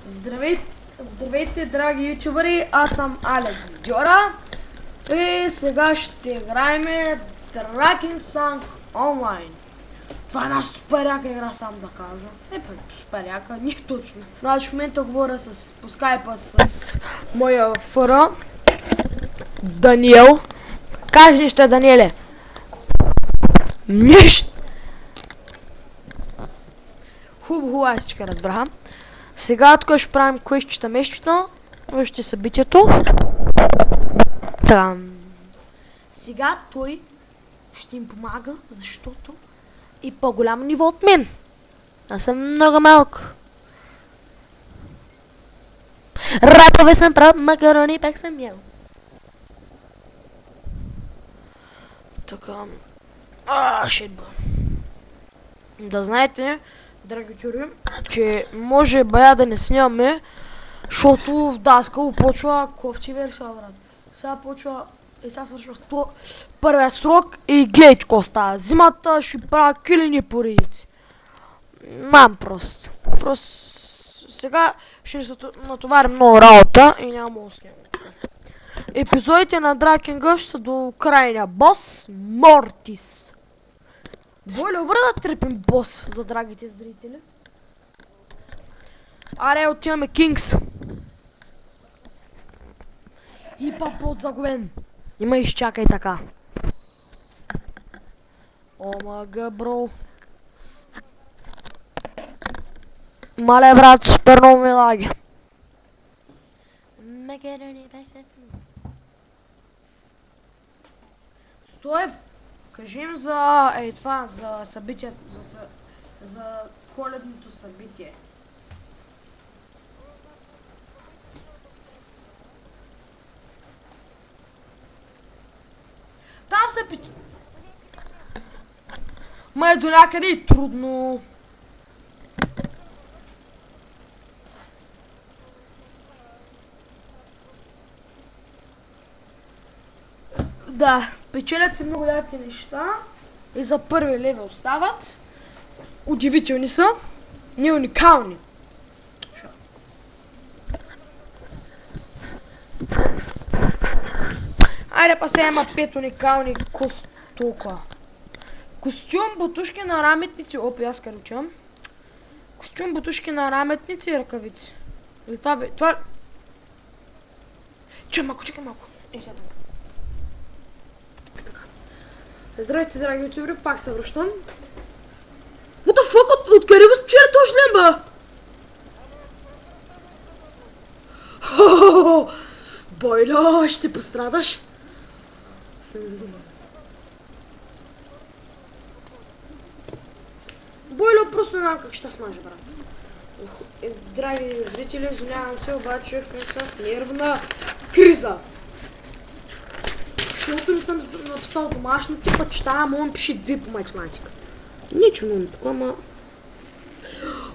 Здравейте, драги ютубъри, аз съм Алекс Дьора и сега ще играем Dragon Sang Online. Това е една супер яка игра, сам да кажа. Супер яка, не точно. Значи в момента говоря по скайпа с моя фъра Даниел. Кажи нещо, Даниеле. Нищо. Хубаво, аз всички разбраха. Сега тук ще правим квестчета мещчета. Вижте събитието. Там. Сега той ще им помага, защото е по-голямо ниво от мен. Аз съм много малък. Рапове съм прав, макарони пак съм ял. Така. Шитба. Да знаете, драги чури, че може бая да не снимаме, защото в Даскал почва кофти версия, брат. Сега почва, сега свършва първия срок и гледай какво става. Зимата ще правя килини поредици. Мам просто. Сега ще се натоварим много работа и няма да снимаме. Епизодите на Дракинга ще са до крайния бос Мортис. Бойле, върна да трепим бос за драгите зрители. Аре, отиваме Кингс. И папот загубен. Има изчакай така. Омага, бро. Мале, брат, супер много ми лаги. Стоев, кажи им за това, за събитието, за коледното събитие. Там се пити. Ма е до някъде и трудно. Да, печелят се много яки неща и за първи левел стават. Удивителни са, не уникални. Айде па сега има 5 уникални костюка. Костюм, бутушки на раметници, опи аз каручам. Костюм, бутушки на раметници и ръкавици. Или това бе, това... Чакай малко. Сега. Здравейте, драги ютубери, пак се връщам. What the fuck, откъде го спечеля този шлем, бе? Бойло, ще пострадаш. Бойло, просто не знам как ще смажа, брат. Драги зрители, извинявам се, обаче в нервна криза. Защото не съм написал домашно, типа чета, му пише 2 по математика. Ничо му тук, ама...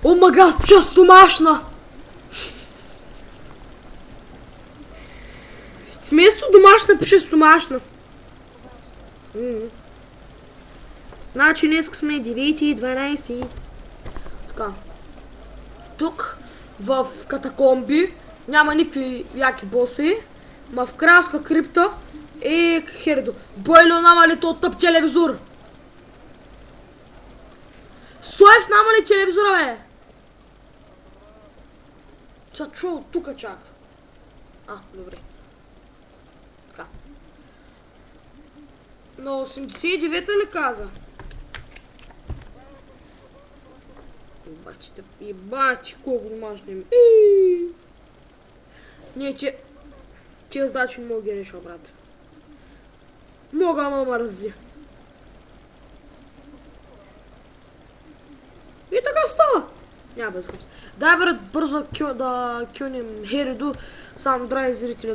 О, мага, аз пиша с домашна! Вместо домашна пише с домашна. Значи днес сме 9 и 12. Така. Тук, в катакомби, няма никакви яки босове, ма в кралска крипта хердо. Бойло, нама ли то тъп телевизор? Стоев, нама ли телевизора, бе? Са чул, тука чак. Добре. Така. На 89-та ли каза? Ебачи, колко домашно им. Не, тия задачи не мога ги реша, брат. Мога, ама мързи. И така става. Няма без хъпс. Дай, брат, бързо да кюнем Хериду. Сам драги зрители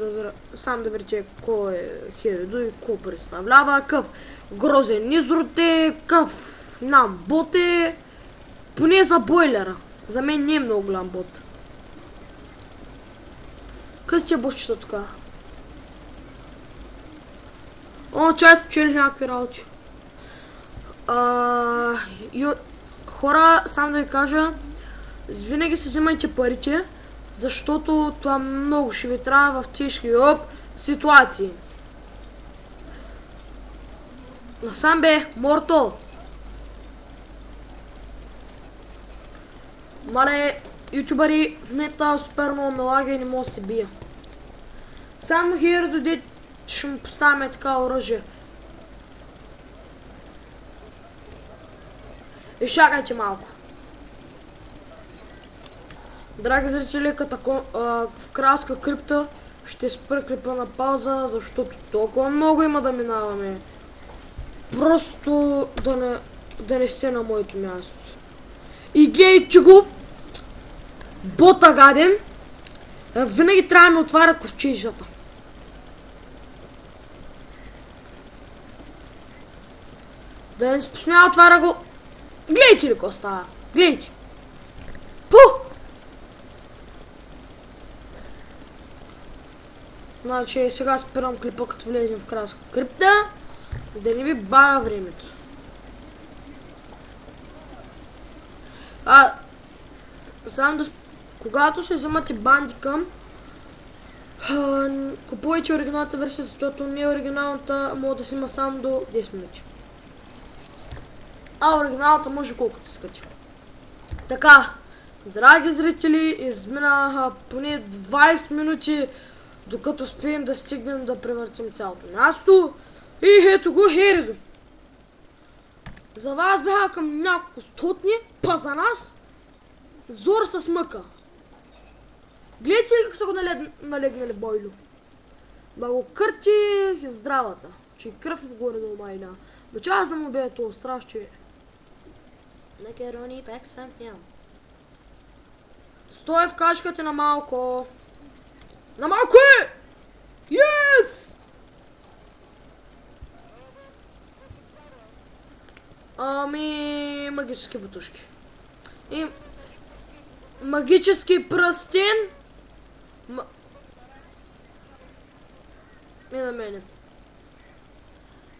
да видите кой е Хериду и кой представлява. Къв грозен изрод е, къв нам бот е. Поне за бойлера. За мен не е много голям бот. Къде сте босчета тук? Чай спечелих някакви работи. Хора, само да ви кажа, винаги си взимайте парите, защото това много ще ви трябва в тежки ситуации. Насам бе, Морто! Мале, ютубъри, в момента супер много ме лага и не мога да се бия. Само Хер дойде, ще му поставяме така оръжие. И шакайте малко. Драги зрители, в кралска крипта ще спра клипа на пауза, защото толкова много има да минаваме. Просто да не сте на моето място. И гледайте го! Бота гаден! Винаги трябва да ми отваря ковчежата. Да не се посмява, отваря го. Гледайте ли какво става? Гледайте. Пу! Значи сега спирам клипа, като влезем в кралска крипта. Да не ви бавя времето. Само да... Когато се вземате бандикъм, купувайте оригиналната версия, защото не оригиналната може да се има само до 10 минути. А оригиналната може колкото искате. Така, драги зрители, изминаха поне 20 минути, докато успеем да стигнем да превъртим цялото място. И ето го Херидо. За вас бяха към няколко стотни, па за нас зор с мъка. Гледайте ли как са го налегнали бойло? Ба го кърти здравата, че и кръв му горе до майна. Бе, аз да му бе това страш, че... Макарони пак съм ням. Стой в качката на малко. На малко е! Yes! Магически бутушки. И... Магически пръстен. И на мене.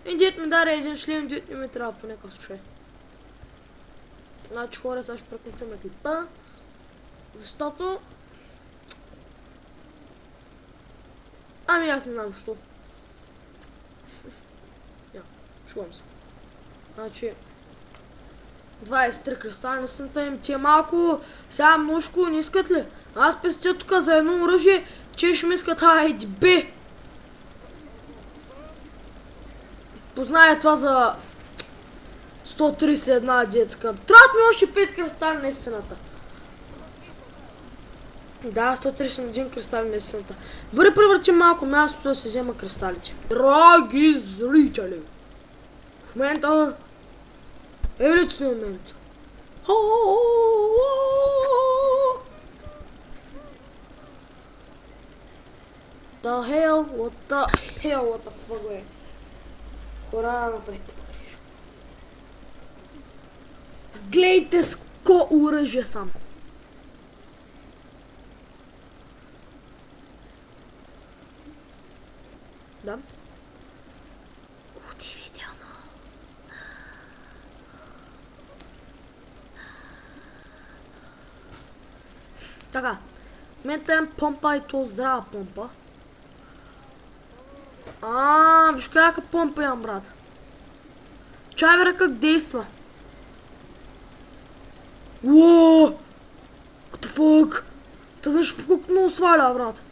И дед ми даде един шлем, дед не ми трябва по някакъв случай. Значи хора, сега ще преключваме клипа. Защото... Ами аз не знам защо. Шувам се. Значи... 23 кристални синта им ти е малко, сега множко не искат ли? Аз пестя тук за едно оръжие, че ще ми искат хайди бе. Познае това за 131 детска. Трябват ми още 5 кристали на истината. Да, 131 кристали на истината. Въри превъртим малко мястото да се взема кристалите. Драги зрители! В момента е величният момент. The hell, what the fuck, бе? Хора, напред. Глейте с ко оръжие сам. Да? Удивително. Така, метем помпа и то здрава помпа. Виж кака помпа имам, брат. Чай вере как действа. Уоо! What the fuck? Та знаеш колко много сваля, брат.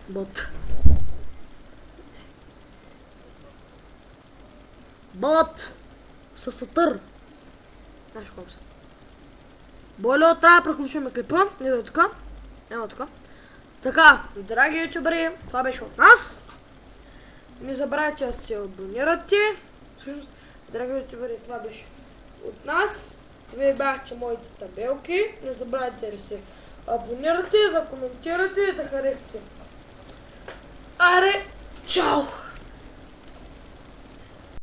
Бот. Бот! Със сатър. Знаеш колко са. Бойло, трябва да преключваме клипа. Ето тука. Ето тука. Така, драги ютубери, това беше от нас. Не забравяйте да се абонирате. Всъщност, драги ютубери, това беше от нас. Вие бяхте моите табелки. Не забравяйте да се абонирате, да коментирате и да харесате. Аре, чао!